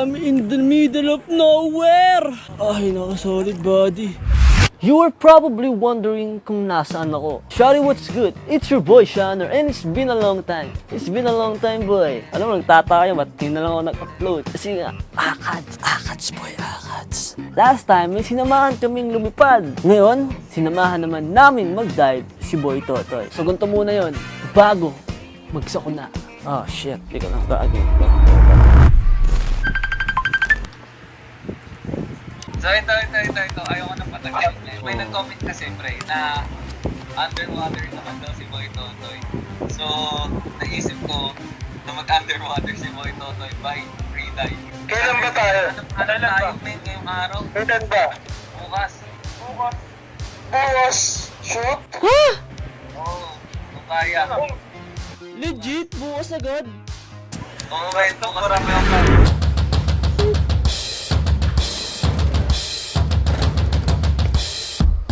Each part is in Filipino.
I'm in the middle of nowhere. Ay, naka-solid body. You are probably wondering kung nasaan ako. Shawty, what's good? It's your boy, Shanner, and it's been a long time. It's been a long time, boy. Alam mo, nagtataka kayo, ba't di na lang ako nag-upload? Kasi nga, akads, boy, akads. Last time, may sinamahan kaming lumipad. Ngayon, sinamahan naman namin mag-dive si Boy Totoy. So, ganito muna yon bago magsakuna. Oh, shit. Di ko lang again. So ito. Ayaw ko nang patagal. May nag-comment kasi, pre, na underwater naman daw si Boy Totoy. So, naisip ko na mag-underwater si Boy Totoy by freedive. Kailan ba tayo? Ano tayo, men, ngayong araw? Kailan ba? Bukas. Bukas? Shoot? Oo, kung kaya. Legit? Bukas agad? Oo, men, marami ako.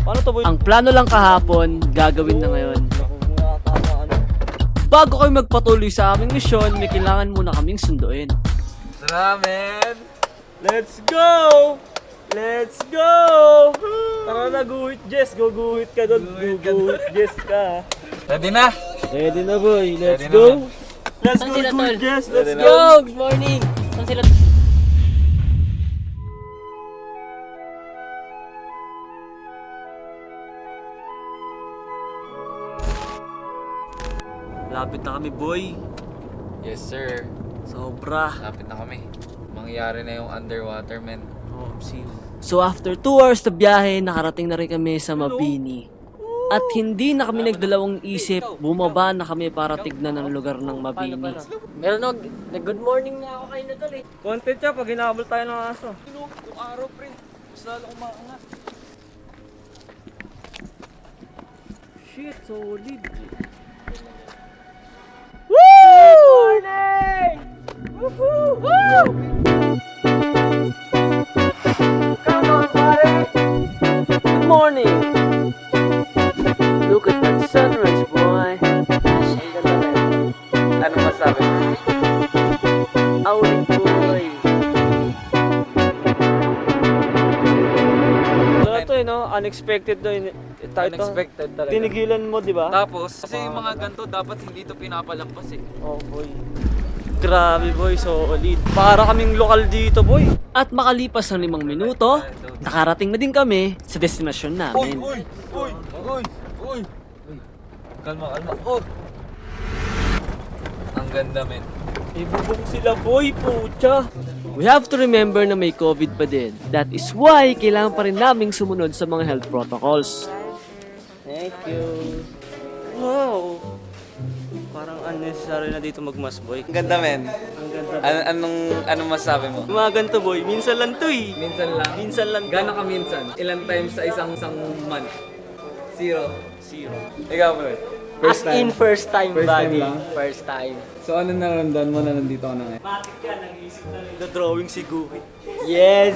Paano to, boy? Ang plano lang kahapon, gagawin na ngayon. Bago kayo magpatuloy sa aming misyon, may kailangan muna kaming sunduin. Tara, men! Let's go! Let's go! Tara na, guhit, Jess. Guguhit ka doon. Guguhit, Jess ka. Ready na? Ready na, boy. Let's Ready na, go. man. Let's Saan go, sila, guhit, tol? Jess. Let's Ready na. go. Yo, good morning! Saan sila? Lapit na kami, boy. Yes, sir. Sobra. Lapit na kami. Mangyayari na yung underwater, men. Oh, see you. So after 2 hours na biyahe, nakarating na rin kami sa Mabini. At hindi na kami nagdalawang isip, bumaba na kami para tignan ang lugar ng Mabini. Meron nag-good morning na ako kayo na tol eh. Content siya pag hinabol tayo ng aso. Yung araw, pre. Mas lalo umaangat. Shit, solid. Woo! Good morning! Woohoo! Woo! Come on, buddy! Good morning! Look at that sunrise, boy. Ano masabi mo? Aulit, boy. Ano to no? Unexpected to. Unexpected talaga. Tinigilan mo, di ba? Tapos, kasi yung mga ganito, dapat hindi to pinapalampas eh. Oh, boy. Grabe, boy. Solid. Para kaming lokal dito, boy. At makalipas ng 5 minuto, nakarating na din kami sa destinasyon namin. Uy! Kalma. Oh! Ang ganda, men. Ibubong sila, boy. Pucha. We have to remember na may COVID pa din. That is why kailangan pa rin naming sumunod sa mga health protocols. Thank you. Wow. Parang unnecessary na dito magmas, boy. Ang ganda, men. Ang ganda. Anong masabi mo? Mga ganito, boy. Minsan lang to eh. Minsan lang. Minsan lang to. Gano'n ka minsan? Ilan times sa isang month? 0. Zero. Ikaw, bro. First time, First time lang? First time. So, ano naramdaman mo na nandito ka na ngayon? Matik yan. Nag-iisip na rin na drawing si Guhit. Yes!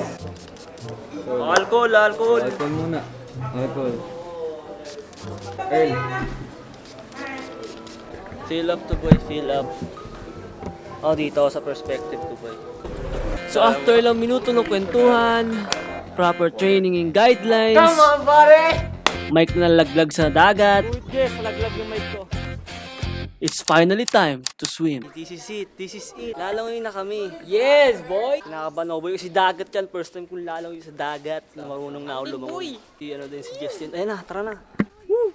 Alcohol. Alcohol muna. Alcohol. Earl. Fill up to, boy. Fill up. Oh, dito ako sa perspective ko, boy. So, after ilang minuto ng kwentuhan, proper training and guidelines, Come on, buddy! mic na laglag sa dagat. Yes, laglag yung mic ko. It's finally time to swim. This is it. Lalangoy na kami. Yes, boy! Kinakabahan ako, boy. Kasi dagat yan. First time kong lalangoy sa dagat. Na marunong na ako lumangoy. Ano din si Justin. Ayun na, tara na. Woo!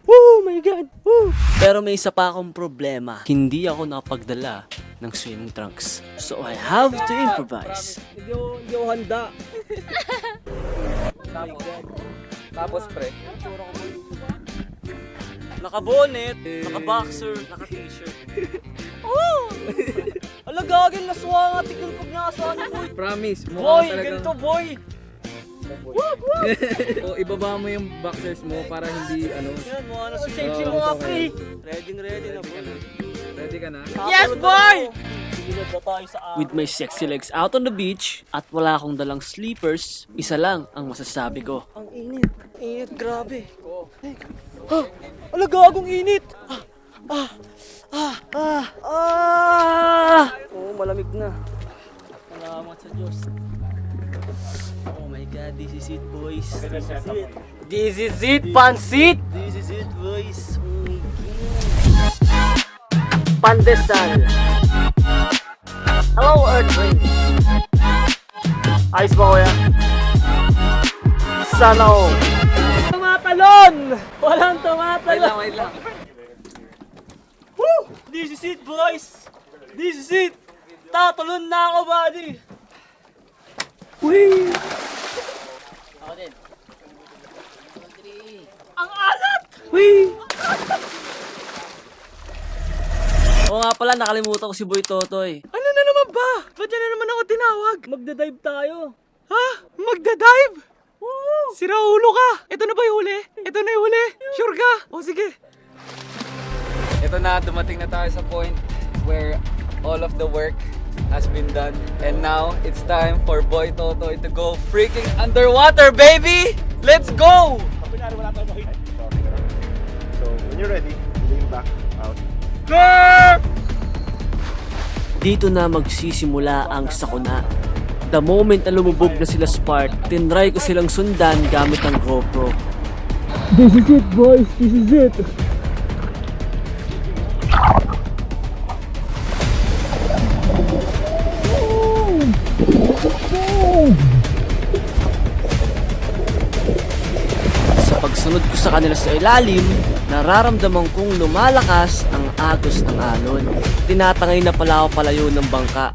Oh my God! Woo! Pero may isa pa akong problema. Hindi ako nakapagdala ng swimming trunks. So I have to improvise. Hindi ako handa. Tapos, pre. Naka-bonnet, naka-boxer, naka-t-shirt. Oh! Alagagin, naswa nga. Tignan pag nakasana, boy. Promise, Boy, mukha talagang... ganito, boy. O, ibaba mo yung boxers mo para hindi, ano... Yan, mukha na Shape swimming. mo nga, pre! Ready na, boy. Ready ka na? Yes, boy! With my sexy legs out on the beach at wala akong dalang sleepers, isa lang ang masasabi ko. Ang init. Init, grabe. Gagong init. Oo, malamig na. Salamat sa Diyos. Oh my God, this is it, boys. This is it. This is it, pansit! This is it, boys. Oh my Pandesal. Hello, Earth Ring. Ayos ba, kuya? Sana all. Tumatalon! Walang tumatalon! Wait lang. Woo! This is it, boys! This is it! Tatalon na ako, buddy! Whee! Ako din. Ang alat! Whee! Oo nga pala, nakalimutan ko si Boy Totoy. Ano na naman ba? Ba't yan na naman ako tinawag? Magdadive tayo. Ha? Magdadive? Oo! Sira ulo ka! Ito na ba yung huli? Ito na yung huli? Sure ka? O sige. Ito na, dumating na tayo sa point where all of the work has been done. And now, it's time for Boy Totoy to go freaking underwater, baby! Let's go! So when you're ready, lean back out. Dito na magsisimula ang sakuna. The moment na lumubog na sila Spark, tinry ko silang sundan gamit ang GoPro. This is it, boys! This is it! Sa pagsunod ko sa kanila sa ilalim, nararamdaman kong lumalakas ang agos ng alon. Tinatangay na pala ako palayo ng bangka.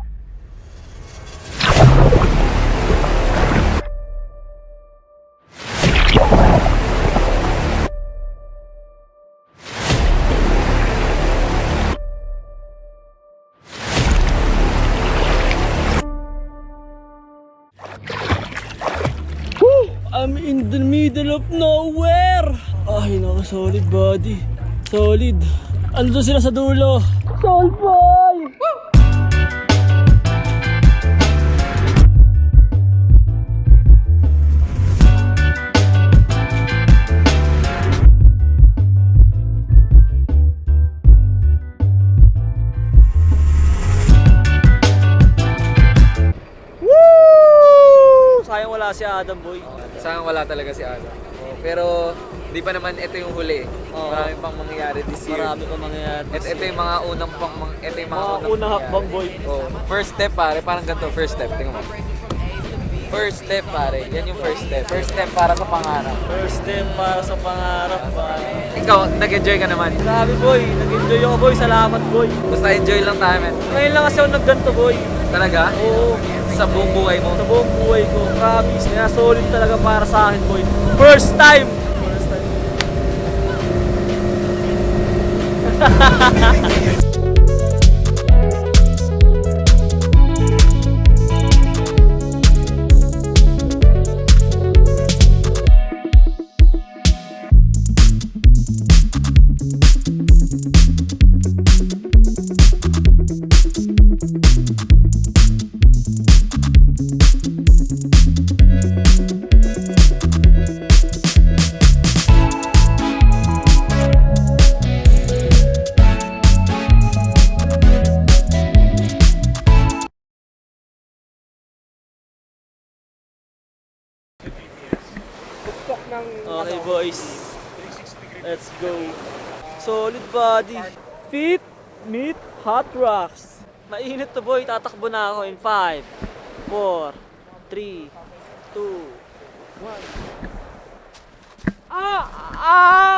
I'm in the middle of nowhere! Ay, naka solid body. Solid. Ando sila sa dulo. Solid boy! Woo! Sayang wala si Adam, boy. Sayang wala talaga si Adam. Pero di pa naman ito yung huli. Oo. Marami pang mangyayari this year. Marami pa mangyayari. Ito yung mga unang ito yung mga, Mga unang hakbang, boy. Oh, first step pare, parang ganito, first step. Tingnan mo. First step pare, yan yung first step. First step para sa pangarap. First step para sa pangarap, pare. Ikaw, nag-enjoy ka naman. Grabe, boy. Nag-enjoy ako, boy. Salamat, boy. Basta enjoy lang tayo, man. Ngayon lang kasi ako nagganto, boy. Talaga? Oo. Sa buong buhay mo. Sa buong buhay ko. Promise. Kaya solid talaga para sa akin, boy. First time! First time. Okay, boys. Let's go. Solid body. Feet meet hot rocks. Mainit to, boy. Tatakbo na ako in 5, 4, 3, 2, 1. Ah! Ah!